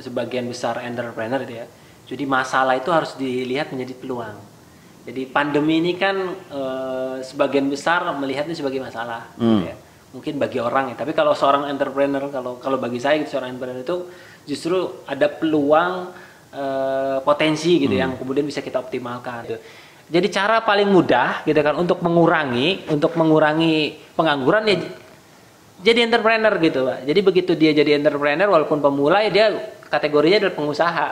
sebagian besar entrepreneur gitu ya. Jadi masalah itu harus dilihat menjadi peluang. Jadi pandemi ini kan sebagian besar melihatnya sebagai masalah gitu ya. Mungkin bagi orang ya, tapi kalau seorang entrepreneur, kalau bagi saya gitu, seorang entrepreneur itu justru ada peluang, potensi gitu yang kemudian bisa kita optimalkan gitu. Jadi cara paling mudah gitu kan untuk mengurangi pengangguran ya jadi entrepreneur gitu Pak. Jadi begitu dia jadi entrepreneur walaupun pemula ya dia kategorinya adalah pengusaha.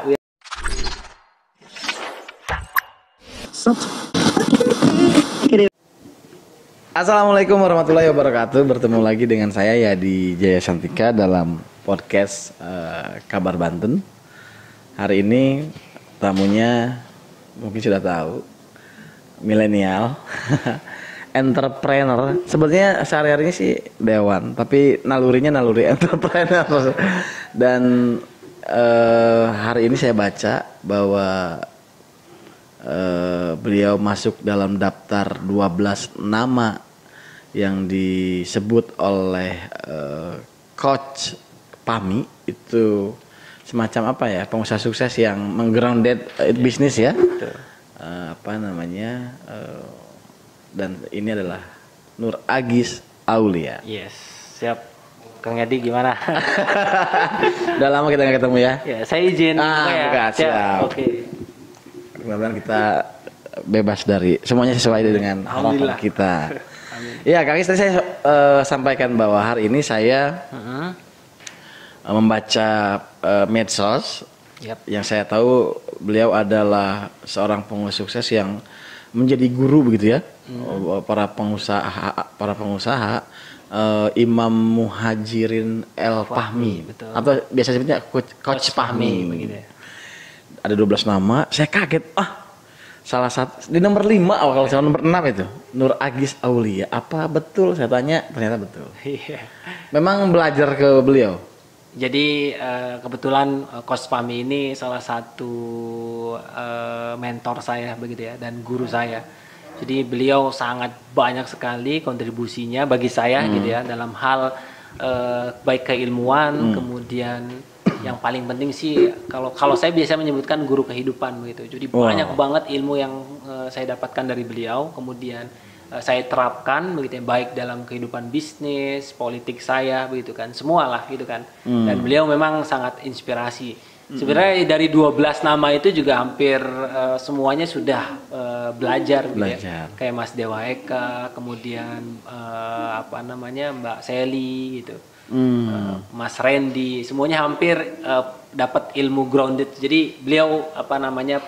Assalamualaikum warahmatullahi wabarakatuh. Bertemu lagi dengan saya Yadi Jaya Santika dalam podcast Kabar Banten. Hari ini tamunya mungkin sudah tahu, milenial, entrepreneur. Sebenarnya sehari-harinya sih Dewan, tapi naluri entrepreneur. Dan hari ini saya baca bahwa beliau masuk dalam daftar 12 nama yang disebut oleh Coach Pami. Itu semacam apa ya, pengusaha sukses yang menggrounded bisnis ya. Dan ini adalah Nur Agis Aulia. Yes, siap. Kang Yadi gimana? Udah lama kita nggak ketemu ya? Ya, saya izin. Bukan, siap. Oke. Mudah-mudahan kita bebas dari semuanya sesuai dengan harapan kita. Ya, Kang Agis, tadi saya sampaikan bahwa hari ini saya membaca medsos. Yang saya tahu beliau adalah seorang pengusaha sukses yang menjadi guru begitu ya. Para pengusaha Imam Muhajirin El Fahmi, atau biasa sebutnya Coach Fahmi begitu ya. Ada 12 nama, saya kaget. Salah satu di nomor 5 kalau saya nomor 6 itu Nur Agis Aulia. Apa betul? Saya tanya, ternyata betul. Iya. Memang belajar ke beliau. Jadi kebetulan Coach Fahmi ini salah satu mentor saya begitu ya, dan guru saya. Jadi beliau sangat banyak sekali kontribusinya bagi saya gitu ya, dalam hal baik keilmuan, kemudian yang paling penting sih kalau saya biasa menyebutkan guru kehidupan begitu. Jadi banyak banget ilmu yang saya dapatkan dari beliau, kemudian saya terapkan begitu ya, baik dalam kehidupan bisnis, politik saya begitu kan, semualah gitu kan. Dan beliau memang sangat inspirasi. Sebenarnya dari 12 nama itu juga hampir semuanya sudah belajar gitu ya. Kayak Mas Dewa Eka, kemudian Mbak Sally gitu. Mas Randy, semuanya hampir dapat ilmu grounded. Jadi beliau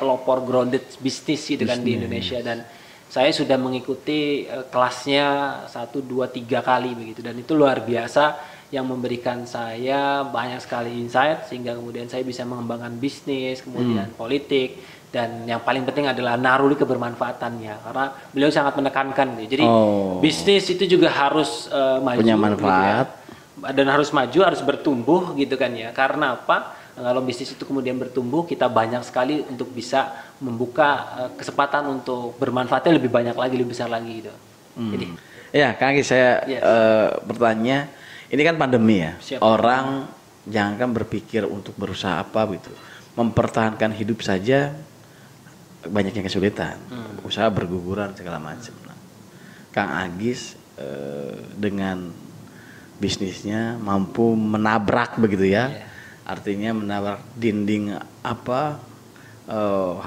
pelopor grounded bisnis gitu kan di Indonesia, dan saya sudah mengikuti kelasnya 1, 2, 3 kali begitu, dan itu luar biasa yang memberikan saya banyak sekali insight sehingga kemudian saya bisa mengembangkan bisnis, kemudian politik, dan yang paling penting adalah naruri kebermanfaatannya, karena beliau sangat menekankan gitu. Jadi bisnis itu juga harus maju, punya manfaat gitu ya, dan harus maju, harus bertumbuh gitu kan ya. Karena apa? Kalau bisnis itu kemudian bertumbuh, kita banyak sekali untuk bisa membuka kesempatan untuk bermanfaatnya lebih banyak lagi, lebih besar lagi gitu. Jadi ya, Kang Agis, saya bertanya, ini kan pandemi ya. Orang jangan berpikir untuk berusaha apa gitu, mempertahankan hidup saja banyak yang kesulitan, usaha berguguran segala macam. Kang Agis dengan bisnisnya mampu menabrak begitu ya. Artinya menabrak dinding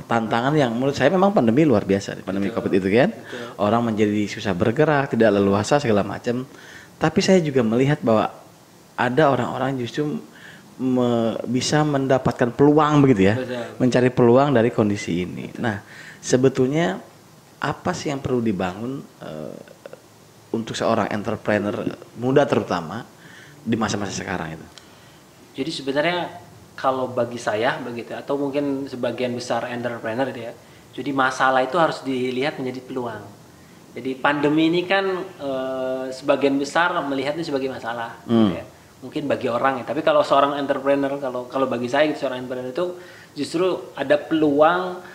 tantangan yang menurut saya memang pandemi luar biasa, pandemi Covid itu kan. Orang menjadi susah bergerak, tidak leluasa segala macam. Tapi saya juga melihat bahwa ada orang-orang justru bisa mendapatkan peluang begitu ya. Mencari peluang dari kondisi ini. Nah, sebetulnya apa sih yang perlu dibangun untuk seorang entrepreneur muda terutama di masa-masa sekarang itu? Jadi sebenarnya kalau bagi saya begitu, atau mungkin sebagian besar entrepreneur itu ya, jadi masalah itu harus dilihat menjadi peluang. Jadi pandemi ini kan sebagian besar melihatnya sebagai masalah gitu ya. Mungkin bagi orang ya, tapi kalau seorang entrepreneur, kalau bagi saya gitu, seorang entrepreneur itu justru ada peluang,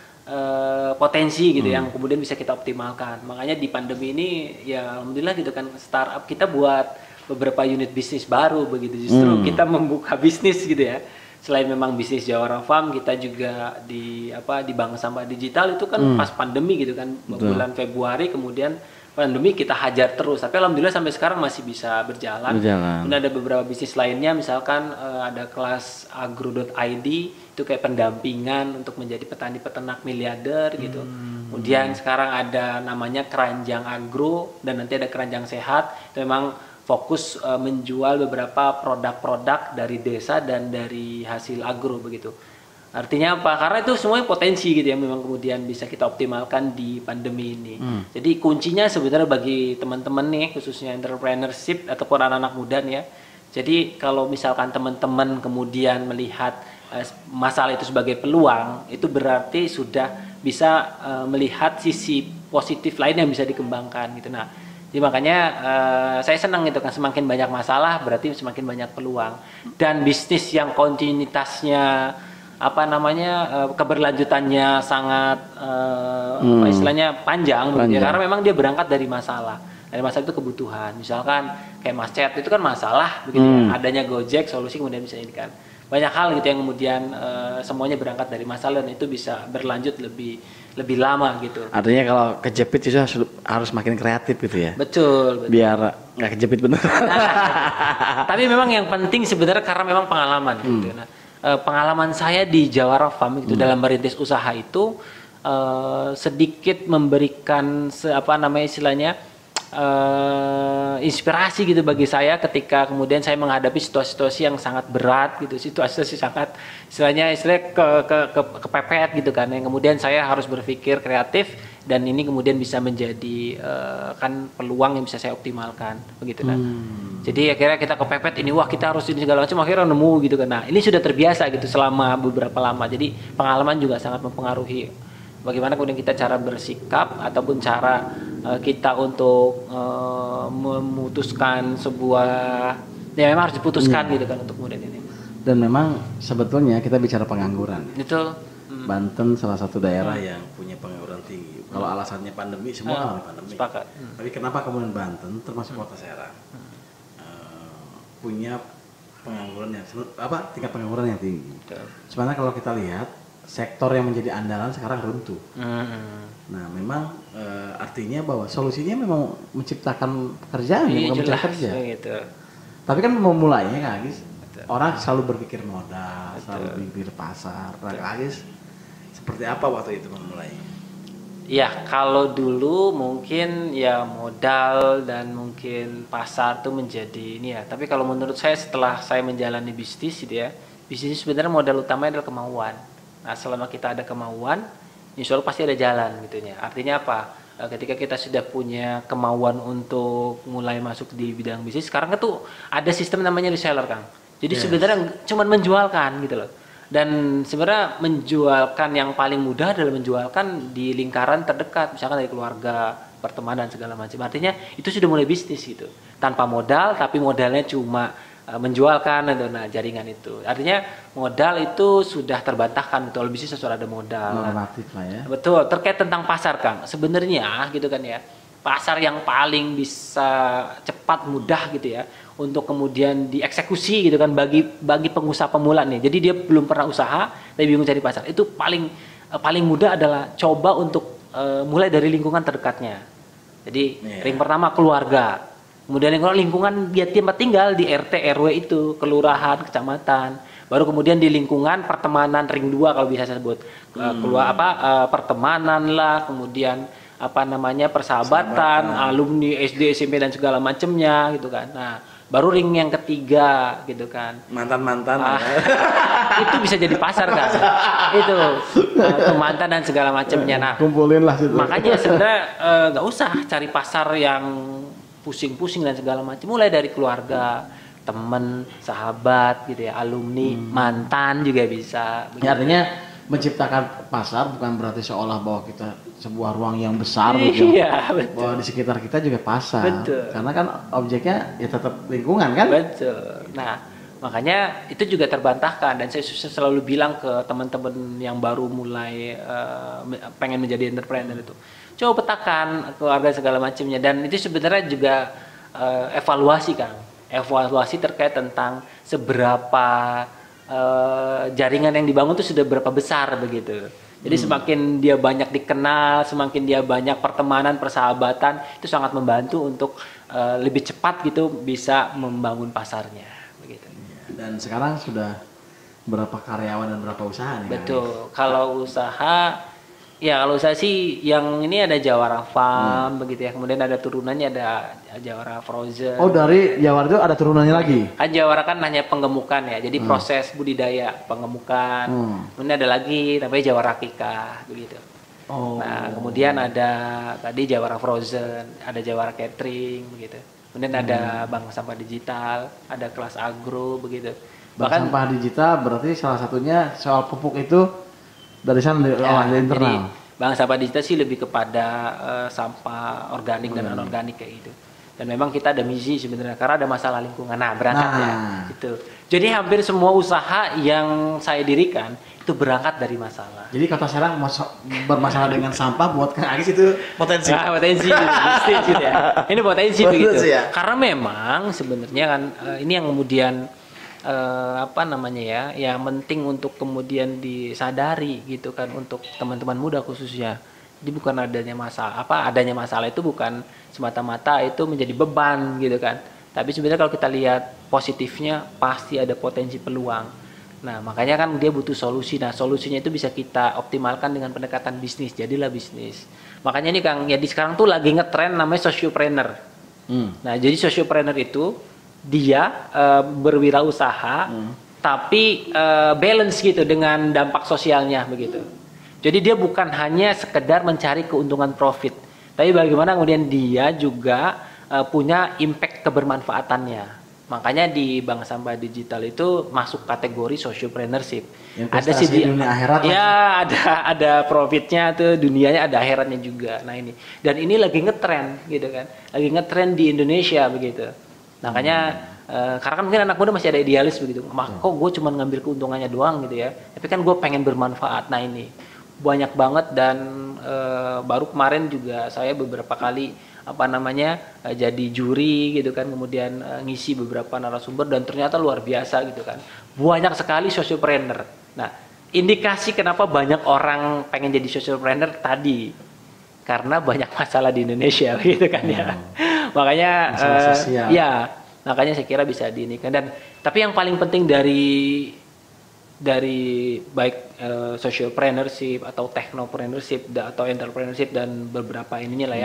potensi gitu yang kemudian bisa kita optimalkan. Makanya di pandemi ini ya alhamdulillah gitu kan, startup kita buat beberapa unit bisnis baru begitu, justru kita membuka bisnis gitu ya. selain memang bisnis Jawara Farm, kita juga di Bank Sampah Digital itu kan pas pandemi gitu kan, bulan Februari, kemudian pandemi kita hajar terus, tapi alhamdulillah sampai sekarang masih bisa berjalan. Kemudian ada beberapa bisnis lainnya, misalkan ada kelas agro.id, itu kayak pendampingan untuk menjadi petani peternak miliarder gitu. Kemudian sekarang ada namanya Keranjang Agro, dan nanti ada Keranjang Sehat, itu memang fokus menjual beberapa produk-produk dari desa dan dari hasil agro begitu. Artinya apa? Karena itu semuanya potensi gitu ya, memang kemudian bisa kita optimalkan di pandemi ini. Jadi kuncinya sebenarnya bagi teman-teman nih, khususnya entrepreneurship ataupun anak-anak muda nih ya. Jadi kalau misalkan teman-teman kemudian melihat masalah itu sebagai peluang, itu berarti sudah bisa melihat sisi positif lain yang bisa dikembangkan gitu. Nah, jadi makanya saya senang gitu kan, semakin banyak masalah berarti semakin banyak peluang. Dan bisnis yang kontinuitasnya keberlanjutannya sangat istilahnya panjang. Ya, karena memang dia berangkat dari masalah. Dari masalah itu kebutuhan. Misalkan kayak macet itu kan masalah begitu ya. Adanya Gojek, solusi kemudian bisa ini kan. Banyak hal gitu yang kemudian semuanya berangkat dari masalah, dan itu bisa berlanjut lebih lama gitu. Artinya kalau kejepit itu harus makin kreatif gitu ya. Betul. Biar nggak kejepit bener. Tapi memang yang penting sebenarnya karena memang pengalaman gitu. Nah, pengalaman saya di Jawara Farm itu dalam merintis usaha itu sedikit memberikan istilahnya inspirasi gitu bagi saya ketika kemudian saya menghadapi situasi-situasi yang sangat berat gitu, situasi sangat istilahnya kepepet gitu kan, yang kemudian saya harus berpikir kreatif, dan ini kemudian bisa menjadi kan peluang yang bisa saya optimalkan begitu kan. Jadi akhirnya kita kepepet ini, wah kita harus ini segala macam, akhirnya nemu gitu kan. Nah, ini sudah terbiasa gitu selama beberapa lama, jadi pengalaman juga sangat mempengaruhi bagaimana kemudian kita cara bersikap ataupun cara kita untuk memutuskan sebuah, ya memang harus diputuskan gitu kan untuk kemudian ini. Dan memang sebetulnya kita bicara pengangguran. Itu Banten salah satu daerah yang punya pengangguran tinggi. Kalau alasannya pandemi, semua alami pandemi. Sepakat. Tapi kenapa kemudian Banten termasuk kota Serang punya pengangguran yang tingkat pengangguran yang tinggi. Sebenarnya kalau kita lihat sektor yang menjadi andalan sekarang runtuh. Nah, memang artinya bahwa solusinya memang menciptakan pekerjaan, bukan mencari kerja. Gitu. Tapi kan memulainya Kak Agis, orang selalu berpikir modal, selalu berpikir pasar. Kak Agis, seperti apa waktu itu memulainya? Ya, kalau dulu mungkin ya modal dan mungkin pasar tuh menjadi ini ya. Tapi kalau menurut saya setelah saya menjalani bisnis gitu ya, bisnis sebenarnya modal utamanya adalah kemauan. Nah, selama kita ada kemauan, insya Allah pasti ada jalan gitu ya. Artinya apa? Ketika kita sudah punya kemauan untuk mulai masuk di bidang bisnis, sekarang itu ada sistem namanya reseller, Kang. Jadi sebenarnya cuma menjualkan gitu loh. Dan sebenarnya menjualkan yang paling mudah adalah menjualkan di lingkaran terdekat, misalkan dari keluarga, pertemanan segala macam. Artinya itu sudah mulai bisnis gitu, tanpa modal, tapi modalnya cuma menjualkan jaringan itu. Artinya modal itu sudah terbantahkan, kalau bisnis harus ada modal. Normatif lah ya. Betul. Terkait tentang pasar, Kang, sebenarnya gitu kan ya, pasar yang paling bisa cepat mudah gitu ya untuk kemudian dieksekusi gitu kan bagi pengusaha pemula nih. Jadi dia belum pernah usaha tapi bingung cari pasar. Itu paling mudah adalah coba untuk mulai dari lingkungan terdekatnya. Jadi ring pertama keluarga. Kemudian lingkungan dia tempat tinggal di RT RW itu, kelurahan, kecamatan. Baru kemudian di lingkungan pertemanan ring 2 kalau bisa saya sebut. Pertemanan lah, kemudian persahabatan, alumni SD, SMP dan segala macamnya gitu kan. Nah, baru ring yang ketiga gitu kan, mantan itu bisa jadi pasar kan, itu mantan dan segala macamnya. Nah, kumpulin lah situ. Makanya sebenarnya nggak usah cari pasar yang pusing-pusing dan segala macam, mulai dari keluarga, teman, sahabat gitu ya, alumni, mantan juga bisa. Ya, artinya menciptakan pasar bukan berarti seolah bahwa kita sebuah ruang yang besar gitu. Iya, betul. Bahwa di sekitar kita juga pasar. Betul. Karena kan objeknya ya tetap lingkungan kan? Betul. Nah, makanya itu juga terbantahkan, dan saya selalu bilang ke teman-teman yang baru mulai pengen menjadi entrepreneur itu, coba petakan keluarga segala macamnya, dan itu sebenarnya juga evaluasi, Kang. Evaluasi terkait tentang seberapa jaringan yang dibangun itu sudah berapa besar begitu. Jadi semakin dia banyak dikenal, semakin dia banyak pertemanan, persahabatan, itu sangat membantu untuk lebih cepat gitu bisa membangun pasarnya begitu. Dan sekarang sudah berapa karyawan dan berapa usaha nih? Betul. Kalau usaha, ya kalau usaha sih yang ini ada Jawara Farm begitu ya. Kemudian ada turunannya ada Jawara Frozen. Oh, dari Jawara itu ada turunannya lagi? Kan Jawara kan hanya penggemukan ya. Jadi proses budidaya penggemukan. Kemudian ada lagi namanya Jawara Kika begitu. Oh. Nah, kemudian ada tadi Jawara Frozen, ada Jawara Catering begitu. Kemudian ada Bank Sampah Digital, ada Kelas Agro begitu. Bank Sampah Digital berarti salah satunya soal pupuk itu dari sana dari internal. Jadi Bank Sampah Digital sih lebih kepada sampah organik dan anorganik kayak gitu. Dan memang kita ada misi sebenarnya karena ada masalah lingkungan. Nah, berangkat ya gitu. Jadi hampir semua usaha yang saya dirikan itu berangkat dari masalah. Jadi Kota Serang bermasalah dengan sampah buat Kang Agis itu potensi. Nah, potensi gitu ya. Ini potensi begitu. Ya. Karena memang sebenarnya kan ini yang kemudian apa namanya ya, yang penting untuk kemudian disadari gitu kan untuk teman-teman muda khususnya. Jadi bukan adanya masalah itu bukan semata-mata itu menjadi beban gitu kan. Tapi sebenarnya kalau kita lihat positifnya pasti ada potensi peluang. Nah, makanya kan dia butuh solusi. Nah, solusinya itu bisa kita optimalkan dengan pendekatan bisnis. Jadilah bisnis. Makanya ini Kang, ya di sekarang tuh lagi ngetren namanya sociopreneur. Nah, jadi sociopreneur itu dia berwirausaha tapi balance gitu dengan dampak sosialnya begitu. Jadi dia bukan hanya sekedar mencari keuntungan profit, tapi bagaimana kemudian dia juga punya impact kebermanfaatannya. Makanya di Bank Sampah Digital itu masuk kategori sociopreneurship. Ada sih di dunia akhirat. Ya, ada profitnya tuh, dunianya ada akhiratnya juga. Nah ini, dan ini lagi ngetren gitu kan, lagi ngetren di Indonesia begitu. Makanya karena kan mungkin anak muda masih ada idealis begitu. Kok gue cuma ngambil keuntungannya doang gitu ya. Tapi kan gue pengen bermanfaat. Nah ini banyak banget dan baru kemarin juga saya beberapa kali jadi juri gitu kan, kemudian ngisi beberapa narasumber dan ternyata luar biasa gitu kan. Banyak sekali sociopreneur. Nah, indikasi kenapa banyak orang pengen jadi sociopreneur tadi karena banyak masalah di Indonesia gitu kan ya. Makanya ya, makanya saya kira bisa diinikan. Dan tapi yang paling penting dari baik socialpreneurship atau technopreneurship atau entrepreneurship dan beberapa ininya lah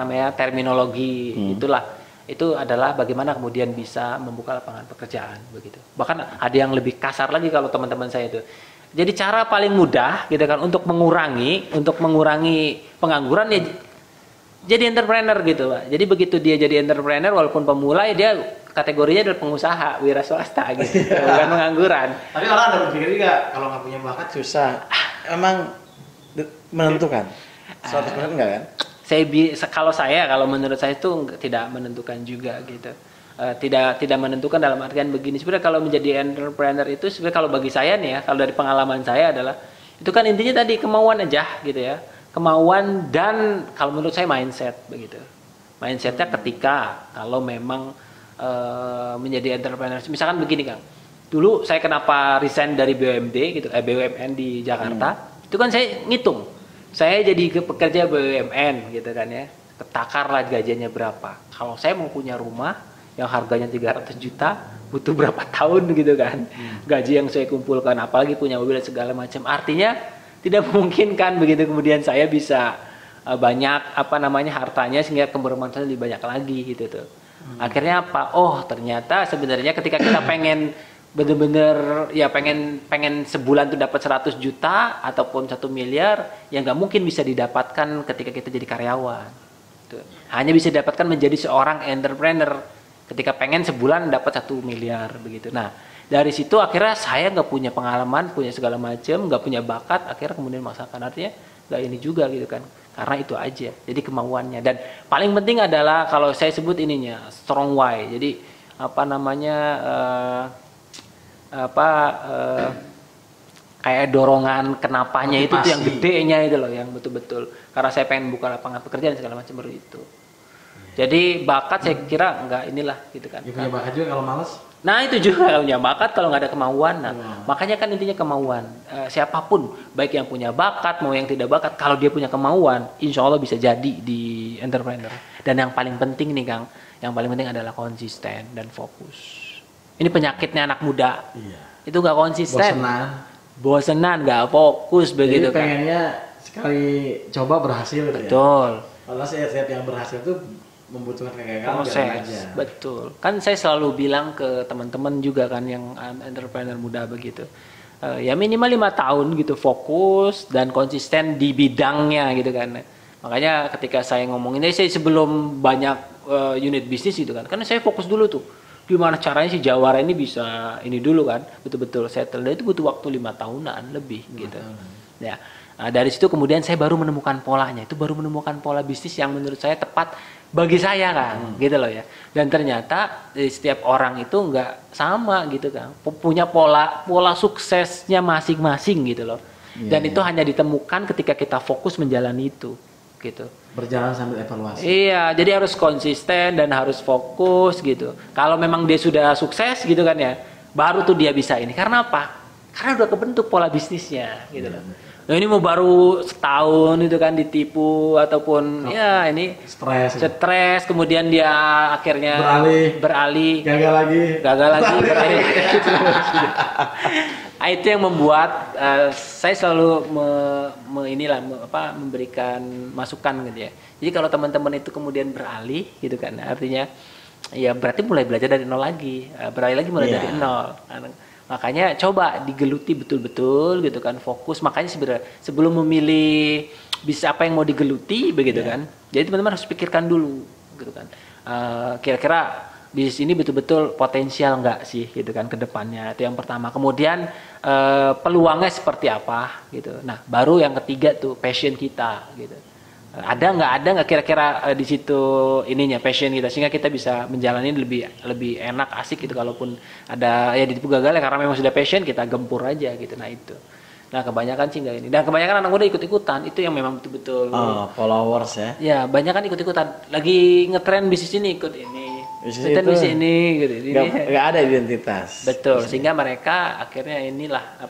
ya terminologi itulah, itu adalah bagaimana kemudian bisa membuka lapangan pekerjaan begitu. Bahkan ada yang lebih kasar lagi kalau teman-teman saya itu. Jadi cara paling mudah gitu kan untuk mengurangi pengangguran ya jadi entrepreneur gitu Pak. Jadi begitu dia jadi entrepreneur walaupun pemula ya dia kategorinya adalah pengusaha wira swasta gitu, bukan pengangguran. Tapi orang ada berpikir juga kalau nggak punya bakat susah. Emang menentukan 100% enggak kan? Kalau menurut saya itu tidak menentukan juga gitu. Tidak menentukan dalam artian begini. Sebenarnya kalau menjadi entrepreneur itu sebenarnya kalau bagi saya nih ya, kalau dari pengalaman saya adalah itu kan intinya tadi kemauan aja gitu ya. Kemauan dan kalau menurut saya mindset begitu. Mindsetnya ketika kalau memang menjadi entrepreneur, misalkan begini Kang. Dulu saya kenapa resign dari BUMD gitu, BUMN di Jakarta, itu kan saya ngitung. Saya jadi pekerja BUMN gitu kan ya. Ketakar lah gajinya berapa. Kalau saya mau punya rumah yang harganya 300 juta, butuh berapa tahun gitu kan. Gaji yang saya kumpulkan, apalagi punya mobil dan segala macam. Artinya tidak memungkinkan begitu kemudian saya bisa banyak hartanya sehingga kebermanfaatan lebih banyak lagi gitu tuh. Akhirnya apa? Oh, ternyata sebenarnya ketika kita pengen bener-bener ya pengen sebulan tuh dapat 100 juta ataupun 1 miliar, ya nggak mungkin bisa didapatkan ketika kita jadi karyawan. Tuh. Hanya bisa didapatkan menjadi seorang entrepreneur ketika pengen sebulan dapat 1 miliar begitu. Nah, dari situ akhirnya saya nggak punya pengalaman, punya segala macam, nggak punya bakat, akhirnya kemudian memaksakan. Artinya nggak ini juga gitu kan. Karena itu aja, jadi kemauannya. Dan paling penting adalah kalau saya sebut ininya strong why. Jadi kayak dorongan kenapanya itu tuh yang gedenya itu loh, yang betul-betul. Karena saya pengen buka lapangan pekerjaan segala macam baru itu. Jadi bakat saya kira enggak inilah gitu kan. Ya, punya bakat juga kalau males? Nah itu juga kalau punya bakat kalau nggak ada kemauan. Nah makanya kan intinya kemauan. Siapapun baik yang punya bakat mau yang tidak bakat, kalau dia punya kemauan, insya Allah bisa jadi di entrepreneur. Dan yang paling penting nih Kang, yang paling penting adalah konsisten dan fokus. Ini penyakitnya anak muda. Iya. Itu nggak konsisten. Bosenan, nggak fokus begitu Jadi kan. pengennya sekali coba berhasil. Betul. Ya? Kalau setiap yang berhasil itu membutuhkan kegagalan Proses, betul. Kan saya selalu bilang ke teman-teman juga kan yang entrepreneur muda begitu, ya minimal 5 tahun gitu fokus dan konsisten di bidangnya gitu kan. Makanya ketika saya ngomong ini, saya sebelum banyak unit bisnis gitu kan, karena saya fokus dulu tuh gimana caranya si Jawara ini bisa ini dulu kan, betul-betul settle. Dan itu butuh waktu 5 tahunan lebih gitu. Ya. Nah, dari situ kemudian saya baru menemukan polanya. Itu baru menemukan pola bisnis yang menurut saya tepat bagi saya kan, gitu loh ya. Dan ternyata setiap orang itu nggak sama gitu kan, punya pola suksesnya masing-masing gitu loh. Dan itu hanya ditemukan ketika kita fokus menjalani itu, gitu. Berjalan sambil evaluasi. Iya, jadi harus konsisten dan harus fokus gitu. Kalau memang dia sudah sukses gitu kan ya, baru tuh dia bisa ini. Karena apa? Karena udah kebentuk pola bisnisnya gitu loh. Nah ini mau baru setahun itu kan ditipu ataupun ya ini stres kemudian dia akhirnya beralih gagal lagi beralih. Nah, itu yang membuat saya selalu memberikan masukan gitu ya. Jadi kalau teman-teman itu kemudian beralih gitu kan, artinya ya berarti mulai belajar dari nol lagi, beralih lagi mulai dari nol. Makanya coba digeluti betul-betul gitu kan, fokus. Makanya sebenarnya sebelum memilih bisa apa yang mau digeluti begitu kan. Jadi teman-teman harus pikirkan dulu gitu kan. Kira-kira bisnis ini betul-betul potensial nggak sih gitu kan ke depannya. Itu yang pertama. Kemudian peluangnya seperti apa gitu. Nah, baru yang ketiga tuh passion kita gitu. Ada nggak kira-kira di situ ininya passion kita sehingga kita bisa menjalani lebih enak asik gitu. Kalaupun ada ya ditipu gagal ya karena memang sudah passion kita gempur aja gitu. Nah itu. Nah kebanyakan sih nggak ini. Dan kebanyakan anak muda ikut-ikutan itu yang memang betul-betul followers ya. Ya banyak kan ikut-ikutan. Lagi ngetren bisnis ini ikut ini. Bisnis ini gitu. Nggak ada identitas. Betul. Sehingga mereka akhirnya inilah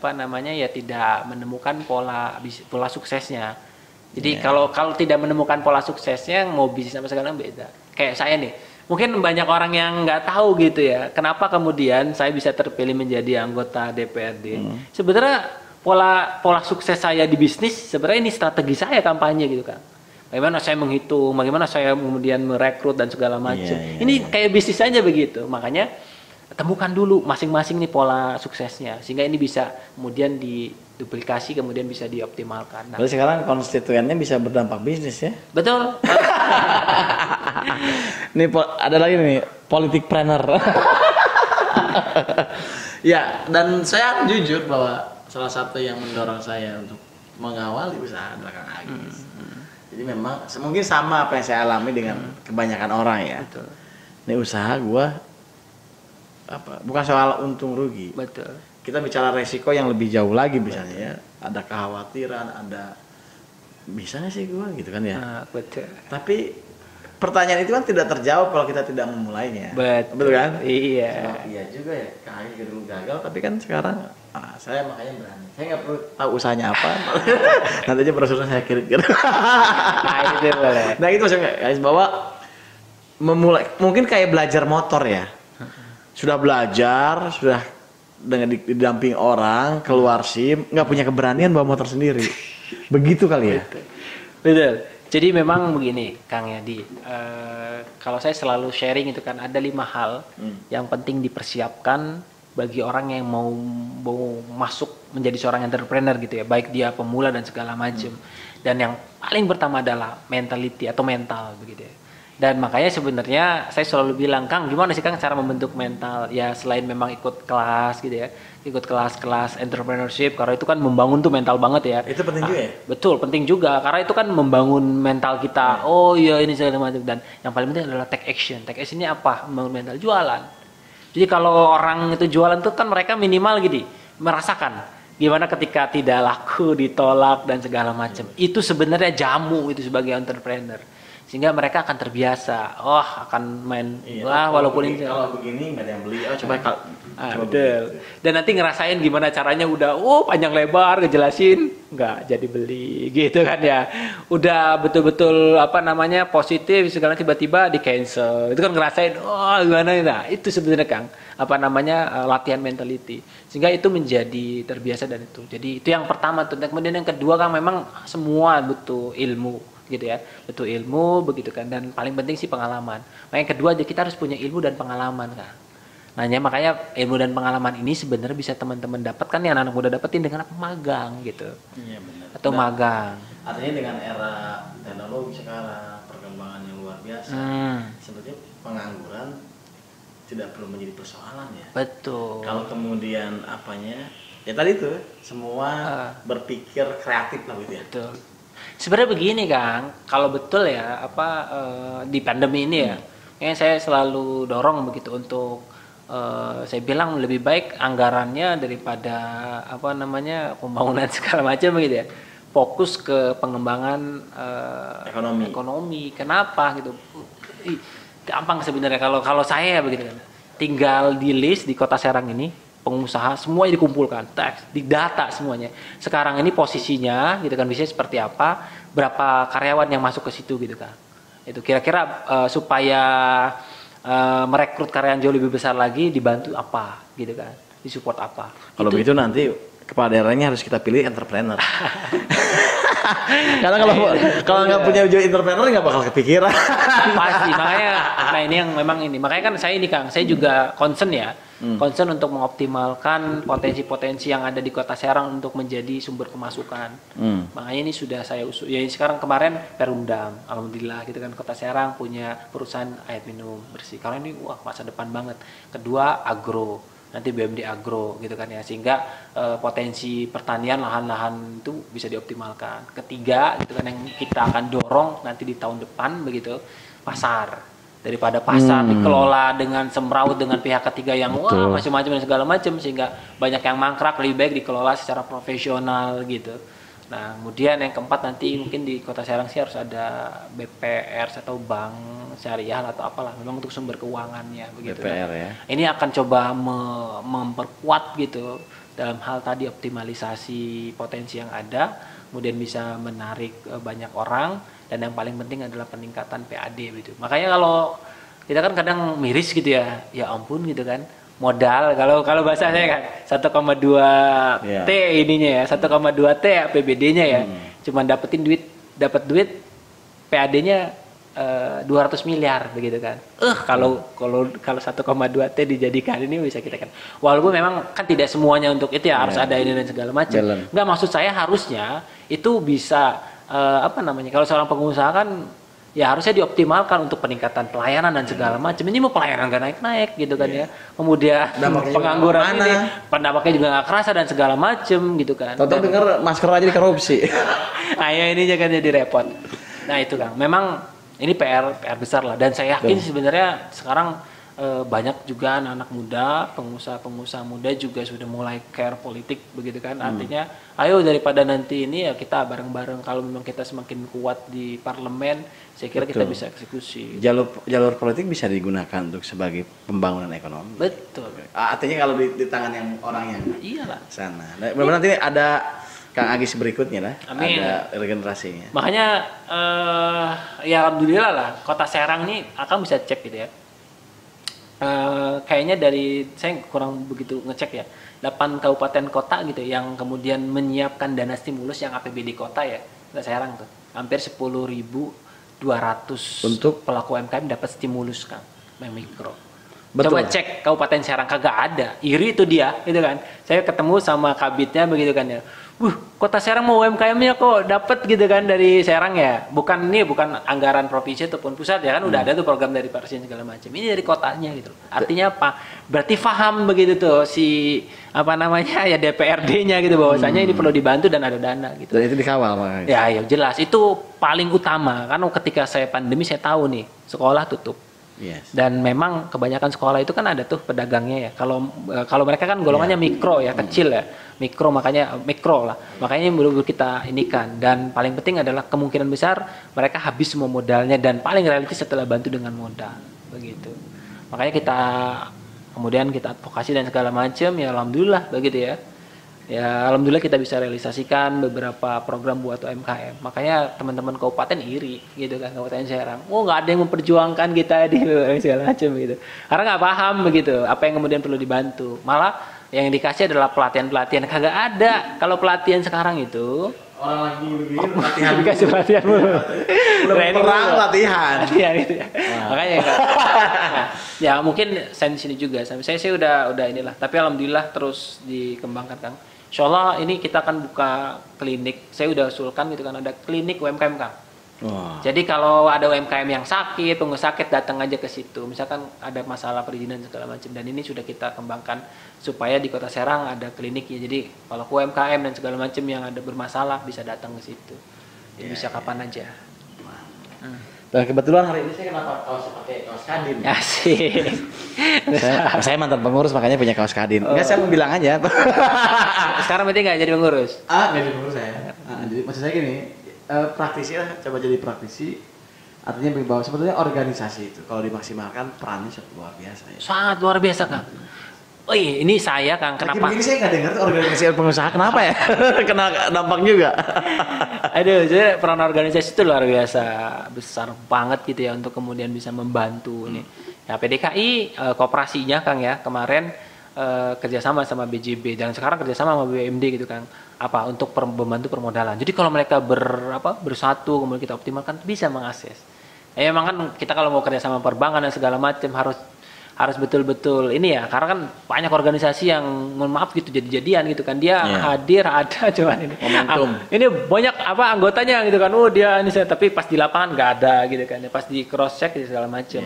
ya tidak menemukan pola suksesnya. Jadi kalau tidak menemukan pola suksesnya, mau bisnis sama segala beda. Kayak saya nih, mungkin banyak orang yang nggak tahu gitu ya. Kenapa kemudian saya bisa terpilih menjadi anggota DPRD? Sebenarnya pola sukses saya di bisnis, sebenarnya ini strategi saya kampanye gitu kan. Bagaimana saya menghitung, bagaimana saya kemudian merekrut dan segala macam. Ini kayak bisnis aja begitu. Makanya temukan dulu masing-masing nih pola suksesnya, sehingga ini bisa kemudian diduplikasi, kemudian bisa dioptimalkan. Nah, berarti sekarang konstituennya bisa berdampak bisnis ya? Betul. Nih ada lagi nih politik planner. Ya, dan saya jujur bahwa salah satu yang mendorong saya untuk mengawali usaha adalah Kang Agis. Jadi memang mungkin sama apa yang saya alami dengan kebanyakan orang ya. Betul. Ini usaha gua bukan soal untung rugi. Betul. Kita bicara resiko yang lebih jauh lagi misalnya ya. Ada kekhawatiran, ada bisa nggak sih gua gitu kan ya. Betul. Tapi pertanyaan itu kan tidak terjawab kalau kita tidak memulainya. Betul kan? Iya. Iya juga ya. Kayaknya juga dulu gagal, tapi kan sekarang saya makanya berani. Saya nggak perlu tahu usahanya apa. Nanti aja brosurnya saya kirim. Nah itu boleh. Nah itu maksudnya guys, bahwa memulai mungkin kayak belajar motor ya. Sudah belajar, sudah dengan didamping orang, keluar SIM, nggak punya keberanian bawa motor sendiri. Begitu kali ya? Betul. Jadi memang begini, Kang Yadi. Kalau saya selalu sharing itu kan ada 5 hal yang penting dipersiapkan bagi orang yang mau masuk menjadi seorang entrepreneur gitu ya. Baik dia pemula dan segala macam. Dan yang paling pertama adalah mentality atau mental begitu ya. Dan makanya sebenarnya saya selalu bilang, Kang, gimana sih Kang cara membentuk mental? Ya selain memang ikut kelas gitu ya, ikut kelas-kelas entrepreneurship, karena itu kan membangun tuh mental banget ya. Itu penting juga ya? Betul, penting juga, karena itu kan membangun mental kita. Oh iya ini segala macam. Dan yang paling penting adalah take action. Take action ini apa? Membangun mental, jualan. Jadi kalau orang itu jualan tuh kan mereka minimal gini, merasakan gimana ketika tidak laku, ditolak dan segala macam. Itu sebenarnya jamu itu sebagai entrepreneur. sehingga mereka akan terbiasa. Oh, akan main walaupun ini kalau begini nggak ada yang beli. Oh, coba betul. Dan nanti ngerasain gimana caranya udah panjang lebar ngejelasin nggak jadi beli gitu kan ya. Udah betul-betul positif segala tiba-tiba di cancel. Itu kan ngerasain gimana. Nah, itu sebenarnya Kang latihan mentality. Sehingga itu menjadi terbiasa dan itu. Jadi itu yang pertama tuh. Kemudian yang kedua Kang memang semua butuh ilmu gitu ya, betul ilmu begitu kan, dan paling penting sih pengalaman. Makanya yang kedua kita harus punya ilmu dan pengalaman kan. Makanya ilmu dan pengalaman ini sebenarnya bisa teman-teman dapatkan yang anak muda dapetin dengan magang gitu. Iya benar. Atau magang. Artinya dengan era teknologi sekarang, perkembangan yang luar biasa, sebetulnya pengangguran tidak perlu menjadi persoalan ya. Betul. Kalau kemudian ya tadi tuh semua berpikir kreatif lah gitu ya. Betul. Sebenarnya begini Kang, kalau betul ya di pandemi ini ya, kayaknya saya selalu dorong begitu untuk saya bilang lebih baik anggarannya daripada pembangunan segala macam begitu ya, fokus ke pengembangan ekonomi. Kenapa gitu? Gampang sebenarnya kalau saya begitu kan, tinggal di list di Kota Serang ini. Pengusaha semuanya dikumpulkan, teks, didata semuanya. Sekarang ini posisinya gitu kan, biasanya seperti apa, berapa karyawan yang masuk ke situ gitu kan. Itu kira-kira supaya merekrut karyawan jauh lebih besar lagi dibantu apa gitu kan, disupport apa. Kalau begitu nanti kepala daerahnya harus kita pilih entrepreneur. Karena kalau nggak punya jiwa entrepreneur nggak bakal kepikiran. Pasti, makanya ini yang memang ini. Makanya kan saya juga concern ya. Concern untuk mengoptimalkan potensi-potensi yang ada di Kota Serang untuk menjadi sumber pemasukan. Makanya ini sudah saya usul. Ya sekarang kemarin Perumdam, alhamdulillah gitu kan, Kota Serang punya perusahaan air minum bersih. Karena ini masa depan banget. Kedua agro, nanti BMD agro gitu kan ya, sehingga potensi pertanian lahan-lahan itu bisa dioptimalkan. Ketiga gitu kan yang kita akan dorong nanti di tahun depan begitu, pasar. Daripada pasar dikelola dengan semrawut dengan pihak ketiga yang macam-macam dan segala macam, sehingga banyak yang mangkrak, lebih baik dikelola secara profesional gitu. Nah kemudian yang keempat nanti mungkin di Kota Serang sih harus ada BPR atau bank syariah atau apalah, memang untuk sumber keuangannya begitu. BPR ya. Ini akan coba memperkuat gitu dalam hal tadi optimalisasi potensi yang ada, kemudian bisa menarik banyak orang. Dan yang paling penting adalah peningkatan PAD gitu. Makanya kalau kita kan kadang miris gitu ya ampun gitu kan, modal kalau bahasa saya kan 1,2 T ininya ya, 1,2 T APBD-nya ya, cuman dapat duit PAD-nya 200 miliar begitu kan. Kalau 1,2 T dijadikan ini bisa kita kan. Walaupun memang kan tidak semuanya untuk itu ya, harus ada ini dan segala macam. Enggak, maksud saya harusnya itu bisa kalau seorang pengusaha kan ya harusnya dioptimalkan untuk peningkatan pelayanan dan segala macam. Ini mau pelayanan nggak naik-naik gitu kan ya. Kemudian pengangguran ini pendampaknya juga nggak kerasa dan segala macam gitu kan. Tahu dengar masker aja dikorupsi. Ayo ini jangan jadi repot. Nah itu Kang, memang ini PR besar lah, dan saya yakin sebenarnya sekarang banyak juga anak-anak muda, pengusaha-pengusaha muda juga sudah mulai care politik begitu kan. Artinya ayo daripada nanti ini ya kita bareng-bareng, kalau memang kita semakin kuat di parlemen, saya kira kita bisa eksekusi. Jalur politik bisa digunakan untuk sebagai pembangunan ekonomi. Betul. Artinya kalau di tangan yang orang yang sana. Nah, nanti ada Kang Agis berikutnya lah. Amin. Ada regenerasinya. Makanya ya alhamdulillah lah Kota Serang nih akan bisa cek gitu ya. Kayaknya dari saya kurang begitu ngecek ya, 8 kabupaten kota gitu yang kemudian menyiapkan dana stimulus yang APBD kota ya, Kota Serang tuh hampir 10.200 untuk pelaku UMKM dapat stimulus Kang, yang mikro. Betul. Coba cek Kabupaten Serang kagak ada, iri itu dia gitu kan. Saya ketemu sama kabitnya begitu kan ya. Kota Serang mau UMKM-nya kok dapat gitu kan dari Serang ya. Bukan anggaran provinsi ataupun pusat ya kan, udah ada tuh program dari Presiden segala macam. Ini dari kotanya gitu. Artinya apa? Berarti paham begitu tuh si ya DPRD-nya gitu, bahwasanya ini perlu dibantu dan ada dana gitu. Dan itu dikawal makanya. Ya jelas itu paling utama. Kan ketika saya pandemi saya tahu nih sekolah tutup. Yes. Dan memang kebanyakan sekolah itu kan ada tuh pedagangnya ya. Kalau mereka kan golongannya mikro ya, kecil ya. mikro, makanya baru kita inikan. Dan paling penting adalah kemungkinan besar mereka habis semua modalnya, dan paling realistis setelah bantu dengan modal begitu. Makanya kemudian kita advokasi dan segala macam, ya alhamdulillah begitu ya. Ya alhamdulillah kita bisa realisasikan beberapa program buat UMKM. Makanya teman-teman kabupaten iri gitu kan, Kabupaten Serang. Oh nggak ada yang memperjuangkan kita di segala macam gitu. Karena nggak paham begitu apa yang kemudian perlu dibantu. Malah yang dikasih adalah pelatihan-pelatihan, kagak ada. Kalau pelatihan sekarang itu orang lagi begini latihan dikasih pelatihan mulu. perang latihan gitu ya. Makanya ya mungkin saya di sini juga. Saya udah inilah. Tapi alhamdulillah terus dikembangkan Kang. Insya Allah ini kita akan buka klinik. Saya udah usulkan gitu kan, ada klinik UMKM Kang. Wah. Jadi kalau ada UMKM yang sakit, pengusaha sakit, datang aja ke situ. Misalkan ada masalah perizinan segala macam, dan ini sudah kita kembangkan supaya di Kota Serang ada klinik ya. Jadi kalau UMKM dan segala macam yang ada bermasalah bisa datang ke situ. Jadi bisa kapan aja. Dan kebetulan hari ini saya kenapa pakai kaos Kadin? Asik. saya mantan pengurus makanya punya kaos Kadin. Enggak, saya mau bilang aja. Sekarang berarti nggak jadi pengurus? Nggak jadi pengurus saya. Jadi maksud saya gini, praktisi lah, coba jadi praktisi. Artinya bahwa sebetulnya organisasi itu kalau dimaksimalkan perannya luar biasa ya. Sangat luar biasa Kang. Oh iya, ini saya Kang, kenapa? Begini saya nggak dengar tuh organisasi pengusaha, kenapa ya? Kena dampak juga. Aduh, jadi peran organisasi itu luar biasa besar banget gitu ya untuk kemudian bisa membantu nih. Ya PDKI kooperasinya Kang ya kemarin kerjasama sama BJB dan sekarang kerjasama sama BUMD gitu Kang. Apa untuk membantu permodalan. Jadi kalau mereka bersatu kemudian kita optimalkan bisa mengakses. Ya memang kan kita kalau mau kerjasama perbankan dan segala macam harus betul-betul ini ya, karena kan banyak organisasi yang mohon maaf gitu jadi-jadian gitu kan, dia hadir ada cuman ini momentum. Ini banyak anggotanya gitu kan, dia ini tapi pas di lapangan nggak ada gitu kan, pas di cross check segala macam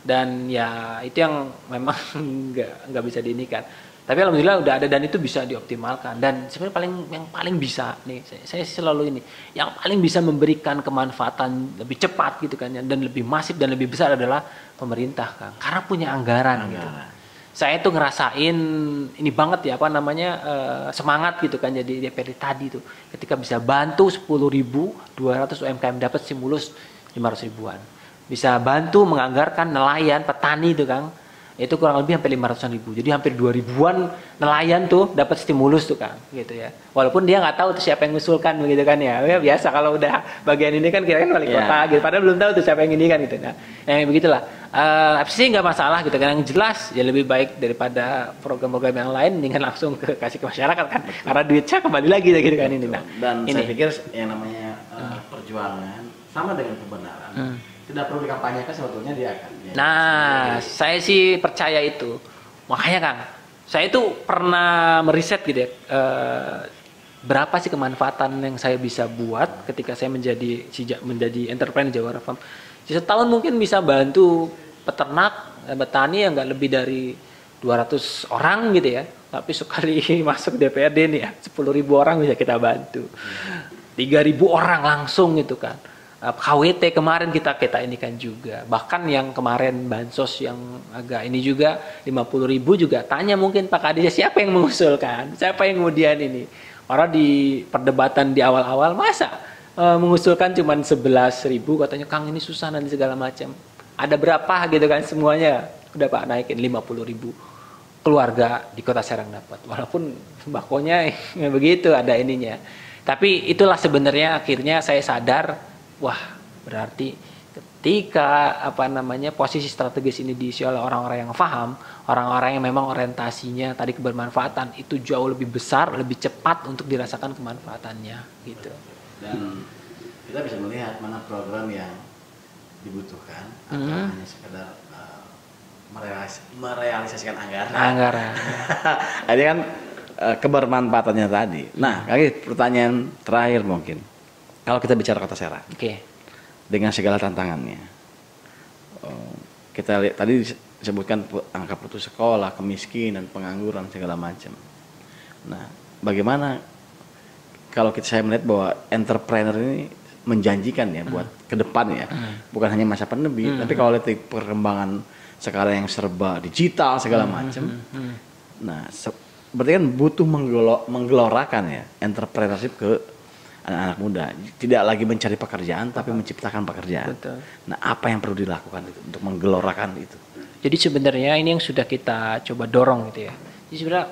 dan ya itu yang memang nggak bisa diinikan. Tapi alhamdulillah udah ada dan itu bisa dioptimalkan. Dan sebenarnya yang paling bisa nih, saya selalu ini, yang paling bisa memberikan kemanfaatan lebih cepat gitu kan, dan lebih masif dan lebih besar adalah pemerintah Kang. Karena punya anggaran. Gitu. Saya tuh ngerasain ini banget ya semangat gitu kan jadi DPD tadi tuh. Ketika bisa bantu 10.200 UMKM dapat stimulus 500 ribuan. Bisa bantu menganggarkan nelayan, petani itu Kang. Itu kurang lebih hampir 500-an ribu, jadi hampir 2.000-an nelayan tuh dapat stimulus tuh Kang, gitu ya. Walaupun dia nggak tahu tuh siapa yang ngusulkan begitu kan ya. Biasa kalau udah bagian ini kan kira-kira wali kota gitu, padahal belum tahu tuh siapa yang ini kan gitu. Nah, begitulah. Sih nggak masalah gitu kan, yang jelas ya lebih baik daripada program-program yang lain, dengan langsung kasih ke masyarakat kan, karena duitnya kembali lagi gitu kan ini. Nah, dan saya pikir yang namanya perjuangan sama dengan kebenaran. Tidak perlu dikampanyekan, sebetulnya dia akan. Saya sih percaya itu. Makanya Kang, saya itu pernah meriset gitu ya, berapa sih kemanfaatan yang saya bisa buat ketika saya menjadi entrepreneur Jawara Farm. Setahun mungkin bisa bantu peternak, petani yang nggak lebih dari 200 orang gitu ya. Tapi sekali masuk DPRD nih ya, 10.000 orang bisa kita bantu. 3.000 orang langsung gitu kan. KWT kemarin kita inikan juga, bahkan yang kemarin bansos yang agak ini juga 50.000 juga tanya mungkin Pak Kadis siapa yang mengusulkan, siapa yang kemudian ini, orang di perdebatan di awal-awal masa mengusulkan cuma 11.000 katanya Kang ini susah nanti segala macam, ada berapa gitu kan, semuanya udah Pak naikin 50.000 keluarga di Kota Serang dapat, walaupun sembakonya begitu ada ininya, tapi itulah sebenarnya akhirnya saya sadar. Wah, berarti ketika posisi strategis ini diisi oleh orang-orang yang paham, orang-orang yang memang orientasinya tadi kebermanfaatan, itu jauh lebih besar, lebih cepat untuk dirasakan kemanfaatannya gitu. Dan kita bisa melihat mana program yang dibutuhkan atau hanya sekedar merealisasikan anggaran. Ini kan kebermanfaatannya tadi. Nah, pertanyaan terakhir mungkin. Kalau kita bicara Kota Serang, dengan segala tantangannya, kita lihat tadi disebutkan angka putus sekolah, kemiskinan, pengangguran segala macam. Nah, bagaimana kalau saya melihat bahwa entrepreneur ini menjanjikan ya buat ke depan ya, bukan hanya masa pandemi, tapi kalau lihat perkembangan sekarang yang serba digital segala macam, nah berarti kan butuh menggelorakan ya entrepreneurship ke anak-anak muda. Tidak lagi mencari pekerjaan tapi menciptakan pekerjaan. Betul. Nah, apa yang perlu dilakukan itu untuk menggelorakan itu? Jadi sebenarnya ini yang sudah kita coba dorong gitu ya. Jadi sebenarnya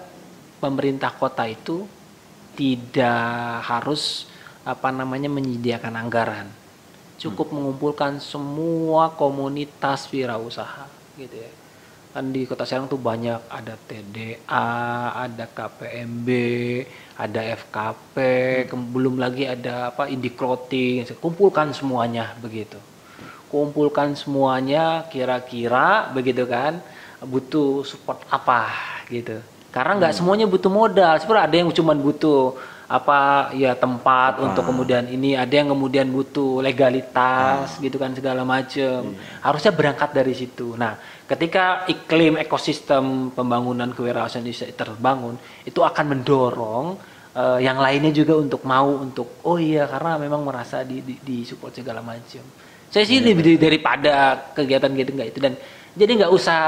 pemerintah kota itu tidak harus menyediakan anggaran. Cukup mengumpulkan semua komunitas wirausaha gitu ya. Kan di Kota Serang tuh banyak, ada TDA, ada KPMB, ada FKP, belum lagi ada indie clothing. Kumpulkan semuanya begitu. Kumpulkan semuanya, kira-kira begitu kan, butuh support apa gitu. Karena nggak semuanya butuh modal. Sebenarnya ada yang cuma butuh tempat untuk kemudian ini, ada yang kemudian butuh legalitas gitu kan, segala macam. Harusnya berangkat dari situ. Nah, ketika iklim ekosistem pembangunan kewirausahaan Indonesia terbangun, itu akan mendorong yang lainnya juga untuk karena memang merasa di support segala macam. Saya sih lebih daripada kegiatan gitu nggak itu, dan jadi nggak usah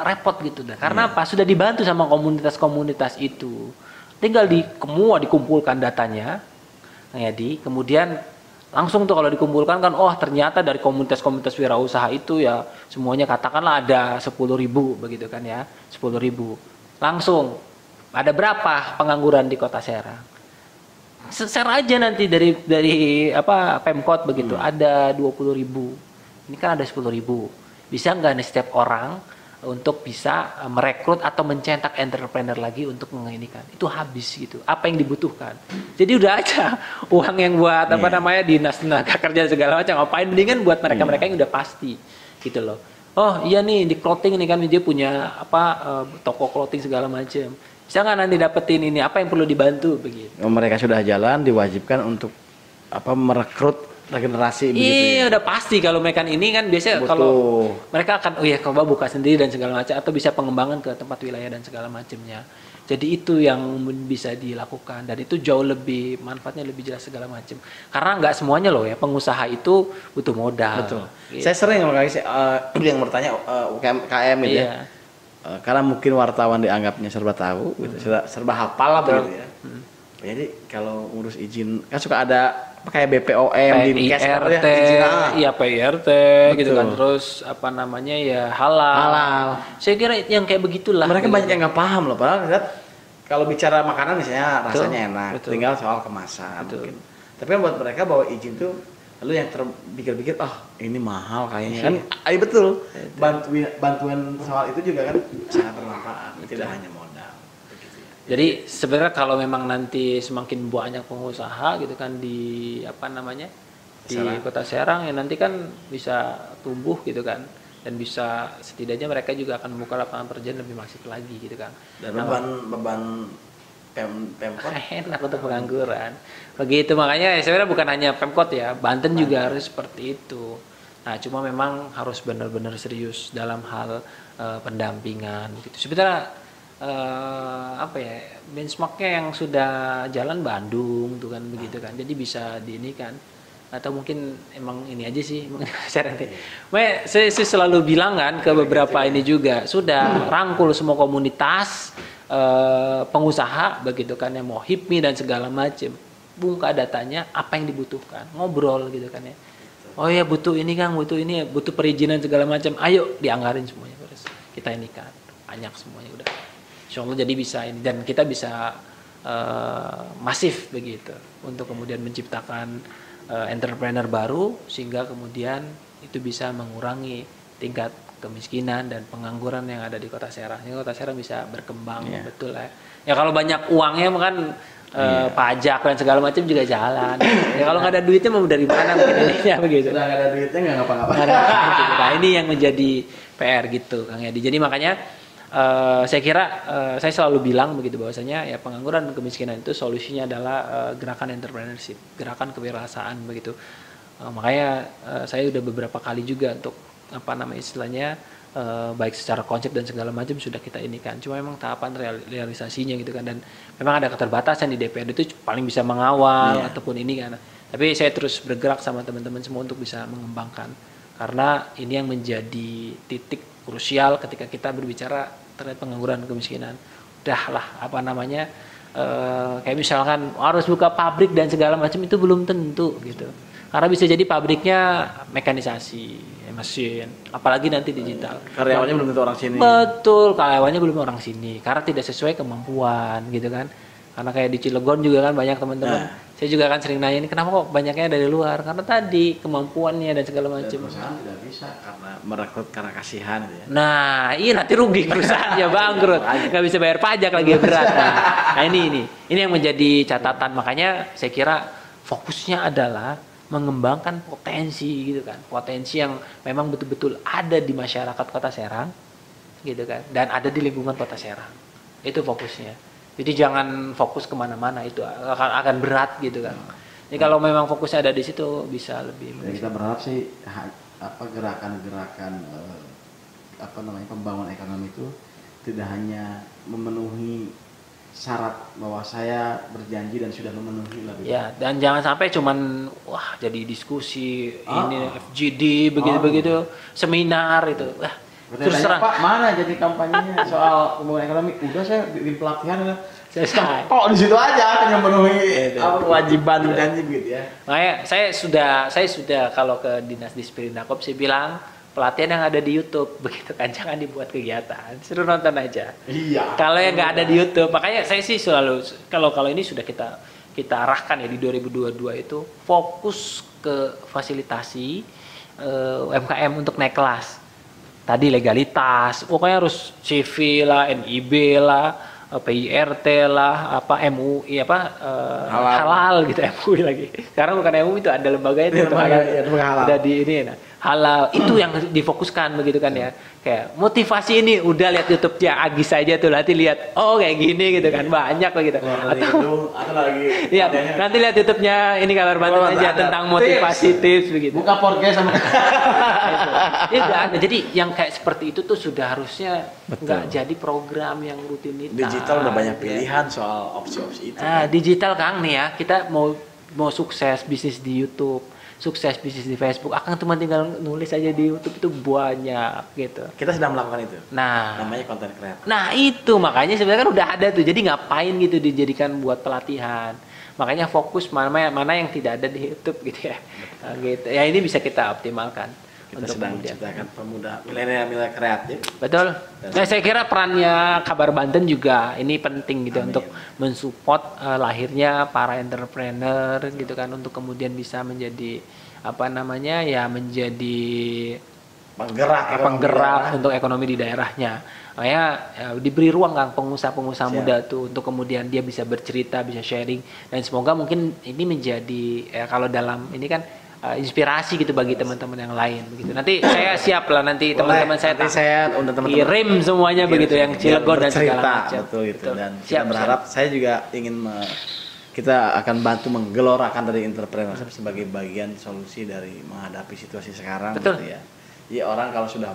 repot gitu dah. Karena apa? Sudah dibantu sama komunitas-komunitas itu. Tinggal dikumpulkan datanya, kemudian langsung tuh kalau dikumpulkan kan, ternyata dari komunitas-komunitas wirausaha itu ya semuanya katakanlah ada 10.000 begitu kan ya, 10.000. Langsung ada berapa pengangguran di Kota Serang? Share aja nanti dari Pemkot begitu, ada 20.000. Ini kan ada 10.000. Bisa nggak nih setiap orang untuk bisa merekrut atau mencetak entrepreneur lagi untuk menginikan? Itu habis gitu. Apa yang dibutuhkan? Jadi udah aja uang yang buat dinas tenaga kerja segala macam, ngapain, mendingan buat mereka-mereka yang udah pasti gitu loh. Oh iya nih, di clothing ini kan dia punya toko clothing segala macam. Bisa nggak nanti dapetin ini, apa yang perlu dibantu begitu? Mereka sudah jalan, diwajibkan untuk merekrut regenerasi begitu. Iya, udah pasti kalau mereka ini kan biasanya kalau mereka akan coba buka sendiri dan segala macam, atau bisa pengembangan ke tempat wilayah dan segala macamnya. Jadi itu yang bisa dilakukan, dan itu jauh lebih manfaatnya, lebih jelas segala macam. Karena nggak semuanya loh ya, pengusaha itu butuh modal. Betul. Gitu. Saya sering yang bertanya UMKM gitu ya. Karena mungkin wartawan dianggapnya serba tahu, gitu, serba hafal lah begitu ya. Jadi kalau ngurus izin kan suka ada kayak BPOM, Dinkes, PIRT, PIRT gitu kan, terus halal. Saya kira yang kayak begitulah. Mereka gitu. Banyak yang nggak paham loh, padahal kalau bicara makanan misalnya rasanya enak, tinggal soal kemasan mungkin. Tapi kan buat mereka bawa izin tuh, lalu yang terpikir-pikir, ini mahal kayaknya kan. Betul. Bantuan soal itu juga kan sangat bermanfaat, tidak hanya modal. Jadi sebenarnya kalau memang nanti semakin banyak pengusaha gitu kan di di Kota Serang, ya nanti kan bisa tumbuh gitu kan, dan bisa setidaknya mereka juga akan membuka lapangan pekerjaan lebih masif lagi gitu kan. Dan beban Pemkot enak untuk pengangguran. Begitu, makanya sebenarnya bukan hanya Pemkot ya, Banten juga harus seperti itu. Nah, cuma memang harus benar-benar serius dalam hal pendampingan gitu. Sebenarnya benchmarknya yang sudah jalan Bandung tuh kan begitu kan, jadi bisa diinikan, atau mungkin emang ini aja sih saya selalu bilang kan ke beberapa ini juga sudah rangkul semua komunitas pengusaha begitu kan, yang mau HIPMI dan segala macam, buka datanya apa yang dibutuhkan, ngobrol gitu kan ya. Oh ya, butuh ini Kang, butuh ini, butuh perizinan segala macam, ayo dianggarin semuanya, kita ini kan banyak semuanya udah. Insya Allah jadi bisa ini, dan kita bisa masif begitu untuk kemudian menciptakan entrepreneur baru, sehingga kemudian itu bisa mengurangi tingkat kemiskinan dan pengangguran yang ada di Kota Serang. Sehingga Kota Serang bisa berkembang betul ya. Ya kalau banyak uangnya kan pajak dan segala macam juga jalan. Ya kalau nggak ada duitnya mau dari mana mungkin ini ya begitu. Nggak ada duitnya nggak ngapa-ngapain. Nah ini yang menjadi PR gitu Kang Yadi. Jadi makanya saya kira saya selalu bilang begitu, bahwasanya ya pengangguran dan kemiskinan itu solusinya adalah gerakan entrepreneurship, gerakan kewirausahaan begitu. Makanya saya udah beberapa kali juga untuk istilahnya baik secara konsep dan segala macam sudah kita inikan. Cuma memang tahapan realisasinya gitu kan, dan memang ada keterbatasan di DPRD itu paling bisa mengawal ataupun ini kan. Tapi saya terus bergerak sama teman-teman semua untuk bisa mengembangkan, karena ini yang menjadi titik krusial ketika kita berbicara terkait pengangguran kemiskinan. udah lah apa namanya kayak misalkan harus buka pabrik dan segala macam, itu belum tentu gitu. Karena bisa jadi pabriknya mekanisasi, mesin, apalagi nanti digital. Karyawannya belum tentu orang sini. Betul, karyawannya belum orang sini, karena tidak sesuai kemampuan gitu kan. Karena kayak di Cilegon juga kan banyak teman-teman. Saya juga kan sering nanya, ini kenapa kok banyaknya dari luar? Karena tadi kemampuannya dan segala macam. Perusahaan tidak bisa karena merekrut karena kasihan gitu ya. Nah, iya nanti rugi perusahaannya, bangkrut, nggak bisa bayar pajak lagi, berat. Nah ini yang menjadi catatan. Makanya saya kira fokusnya adalah mengembangkan potensi gitu kan, potensi yang memang betul-betul ada di masyarakat Kota Serang gitu kan, dan ada di lingkungan Kota Serang. Itu fokusnya. Jadi jangan fokus kemana-mana, itu akan berat gitu kan. Jadi kalau memang fokusnya ada di situ bisa lebih. Ya, kita berharap sih gerakan-gerakan pembangunan ekonomi itu tidak hanya memenuhi syarat bahwa saya berjanji dan sudah memenuhi lah. Ya, dan jangan sampai cuman wah jadi diskusi ini FGD begitu-begitu, seminar itu. Wah, terus terang. Pak, mana jadi kampanyenya soal pembangunan ekonomi? Udah saya bikin pelatihan selesai. Kok di situ aja akan memenuhi kewajiban janji gitu ya. Makanya saya sudah kalau ke Dinas Disperinakop saya bilang pelatihan yang ada di YouTube begitu kan, jangan dibuat kegiatan, suruh nonton aja. Iya. Kalau yang nggak ada di YouTube, makanya saya sih selalu kalau ini sudah kita arahkan ya di 2022 itu fokus ke fasilitasi UMKM untuk naik kelas. Tadi legalitas, pokoknya harus CV lah, NIB lah, PIRT lah, apa MUI halal gitu, MUI lagi. Sekarang bukan MUI, itu ada lembaga itu halal. Udah di ini halal itu yang difokuskan begitu kan ya. Kayak motivasi ini udah lihat YouTube-nya Agis saja tuh, nanti lihat kayak gini gitu kan, banyak lah gitu. Atau lagi iya, nanti lihat YouTube-nya ini Kabar Banten aja tentang motivasi tips begitu. Buka podcast sama itu ada. Jadi yang kayak seperti itu tuh sudah harusnya nggak jadi program yang rutinitas. Digital udah banyak pilihan soal opsi-opsi itu. Nah, digital Kang nih ya, kita mau sukses bisnis di YouTube, sukses bisnis di Facebook, akan cuma tinggal nulis aja di YouTube itu banyak gitu. Kita sedang melakukan itu. Nah, namanya content creator. Nah itu makanya sebenarnya kan udah ada tuh. Jadi ngapain gitu dijadikan buat pelatihan? Makanya fokus mana yang tidak ada di YouTube gitu ya. Nah, gitu. Ya ini bisa kita optimalkan. Kita sedang menciptakan pemuda milenial kreatif. Betul. Nah saya kira perannya Kabar Banten juga ini penting gitu. Amin. Untuk mensupport lahirnya para entrepreneur gitu kan, untuk kemudian bisa menjadi menjadi penggerak untuk ekonomi di daerahnya. Makanya diberi ruang kan pengusaha-pengusaha muda tuh untuk kemudian dia bisa bercerita, bisa sharing, dan semoga mungkin ini menjadi kalau dalam ini kan inspirasi gitu bagi teman-teman yang lain begitu. Nanti saya siap lah nanti teman-teman saya untuk teman-teman kirim semuanya begitu yang Cilegon dan segala macam. Betul itu. Dan kita berharap saya juga ingin kita akan bantu menggelorakan dari entrepreneurship sebagai bagian solusi dari menghadapi situasi sekarang. Betul. Gitu ya. Jadi orang kalau sudah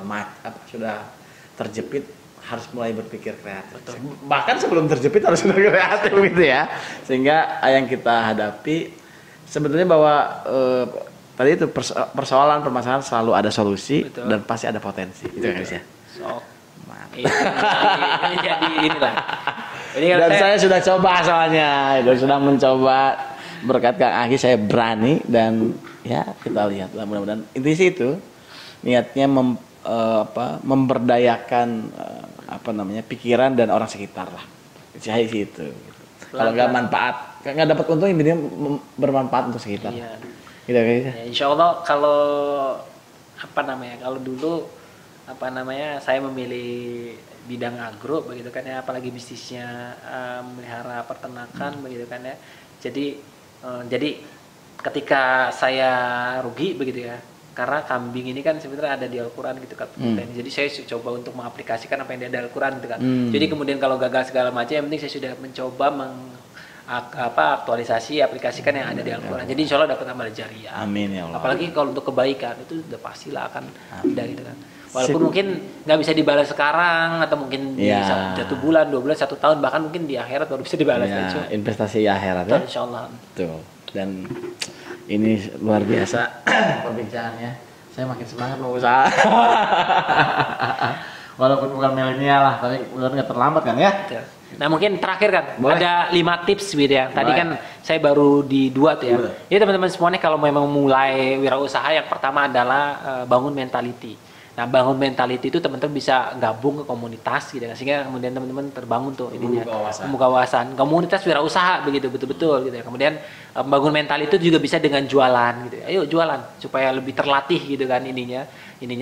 terjepit harus mulai berpikir kreatif. Betul. Bahkan sebelum terjepit harus sudah kreatif gitu ya. Sehingga yang kita hadapi sebetulnya bahwa tadi itu permasalahan selalu ada solusi. Betul. Dan pasti ada potensi. Itu kan ya. Ini jadi inilah. Dan saya sudah coba soalnya, sudah mencoba berkat Kang Agis, saya berani dan ya kita lihat lah mudah-mudahan intinya itu niatnya memberdayakan pikiran dan orang sekitar lah. Saya sih itu. Kalau nggak manfaat, nggak dapat untung, intinya bermanfaat untuk sekitar. Iya. Gitu kan? Ya, insya Allah kalau dulu saya memilih bidang agro begitu kan ya, apalagi bisnisnya melihara peternakan begitu kan ya. Jadi ketika saya rugi begitu ya, karena kambing ini kan sebenarnya ada di Al-Quran gitu kan. Jadi saya coba untuk mengaplikasikan apa yang ada di Al-Quran gitu kan. Jadi kemudian kalau gagal segala macam, yang penting saya sudah mencoba aktualisasi, aplikasikan yang ada di Al-Quran. Jadi insya Allah dapat amal jariah. Amin ya Allah. Apalagi kalau untuk kebaikan itu sudah pastilah akan ada gitu kan. Walaupun mungkin nggak bisa dibalas sekarang, atau mungkin di 1 bulan, 2 bulan, 1 tahun, bahkan mungkin di akhirat baru bisa dibalas. Ya, investasi akhirat ya. Insya Allah. Betul. Dan ini luar biasa perbincangannya. Saya makin semangat mau usaha. Walaupun bukan milenial lah, tapi udah nggak terlambat kan ya. Betul. Nah mungkin terakhir kan, Boleh. ada 5 tips gitu ya. Tadi Boleh. kan saya baru di 2 tuh ya. Boleh. Jadi teman-teman semuanya kalau memang mulai wirausaha, yang pertama adalah bangun mentality. Nah bangun mentality itu teman-teman bisa gabung ke komunitas gitu ya. Sehingga kemudian teman-teman terbangun tuh ininya. Membuka wawasan. Komunitas wirausaha begitu, betul-betul gitu ya. Kemudian bangun mentality itu juga bisa dengan jualan gitu ya. Ayo jualan supaya lebih terlatih gitu kan ininya.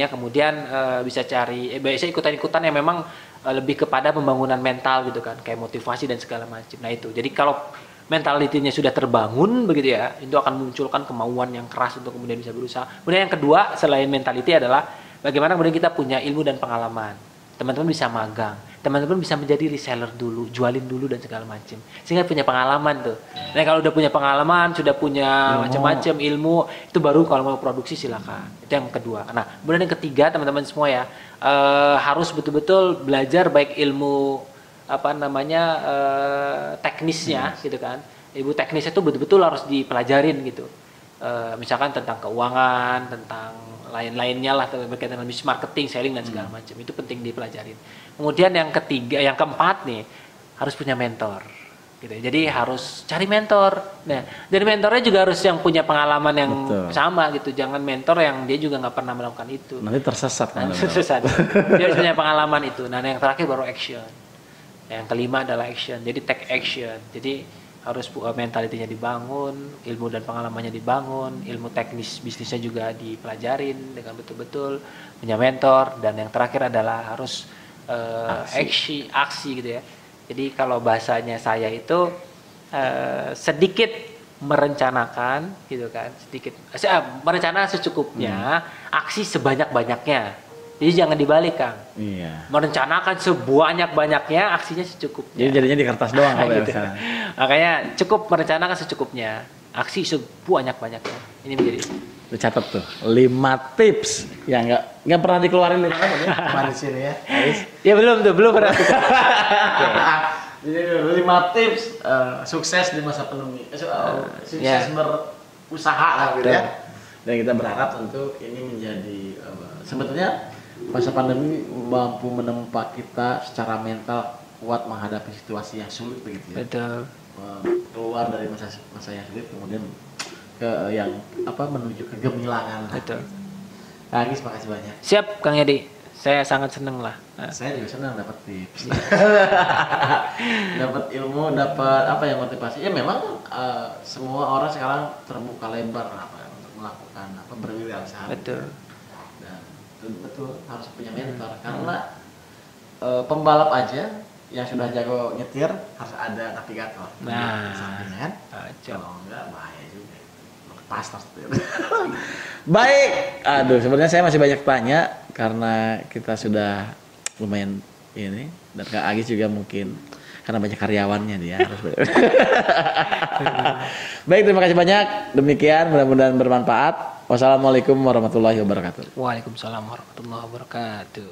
Kemudian bisa cari, biasanya ikutan-ikutan yang memang lebih kepada pembangunan mental gitu kan, kayak motivasi dan segala macam. Nah itu, jadi kalau mentalitinya sudah terbangun begitu ya, itu akan munculkan kemauan yang keras untuk kemudian bisa berusaha. Kemudian yang kedua selain mentality adalah bagaimana kemudian kita punya ilmu dan pengalaman. Teman-teman bisa magang, teman-teman bisa menjadi reseller dulu, jualin dulu dan segala macam, sehingga punya pengalaman tuh. Nah kalau udah punya pengalaman, sudah punya macam-macam ilmu, itu baru kalau mau produksi silakan. Itu yang kedua. Nah kemudian yang ketiga teman-teman semua ya, harus betul-betul belajar baik ilmu teknisnya gitu kan. Ilmu teknisnya itu betul-betul harus dipelajarin gitu. Misalkan tentang keuangan, tentang lain-lainnya lah berkaitan dengan bisnis marketing, selling dan segala macam. Itu penting dipelajarin. Kemudian yang keempat nih, harus punya mentor. Gitu. Jadi harus cari mentor. Nah, dari mentornya juga harus yang punya pengalaman yang sama gitu. Jangan mentor yang dia juga nggak pernah melakukan itu. Nanti tersesat kan. Dia harus punya pengalaman itu. Nah, yang terakhir baru action. Yang kelima adalah action. Jadi take action. Jadi harus mentalitinya dibangun, ilmu dan pengalamannya dibangun, ilmu teknis bisnisnya juga dipelajarin dengan betul-betul, punya mentor, dan yang terakhir adalah harus aksi gitu ya. Jadi kalau bahasanya saya itu sedikit merencanakan gitu kan, merencana secukupnya, aksi sebanyak-banyaknya. Jadi jangan dibalik Kang. Iya. Merencanakan sebanyak-banyaknya, aksinya secukupnya. Jadi jadinya di kertas doang kalau gitu. Makanya cukup merencanakan secukupnya, aksi sebanyak-banyaknya. Ini menjadi. Dicatat tuh 5 tips yang nggak pernah dikeluarin ya di sini ya. Ya belum pernah. Jadi 5 tips sukses di masa pandemi. Sukses berusaha lah gitu ya. Dan kita berharap tentu ini menjadi sebetulnya masa pandemi mampu menempa kita secara mental kuat menghadapi situasi yang sulit begitu ya. Betul. Keluar dari masa yang sulit kemudian ke yang menuju kegemilangan. Betul. Kang Agis, makasih banyak. Siap Kang Yadi. Saya sangat senang lah. Saya juga senang dapat tips. Dapat ilmu, dapat motivasi. Ya memang semua orang sekarang terbuka lebar untuk melakukan berwirausaha. Betul. Betul harus punya mentor karena pembalap aja yang sudah jago nyetir harus ada navigator. Nah, sampingnya kan. Kalau enggak bahaya juga. Lepas setir. Baik. Aduh, sebenarnya saya masih banyak tanya karena kita sudah lumayan ini dan Kak Agis juga mungkin karena banyak karyawannya dia harus. Baik, terima kasih banyak. Demikian mudah-mudahan bermanfaat. Wassalamualaikum warahmatullahi wabarakatuh. Waalaikumsalam warahmatullahi wabarakatuh.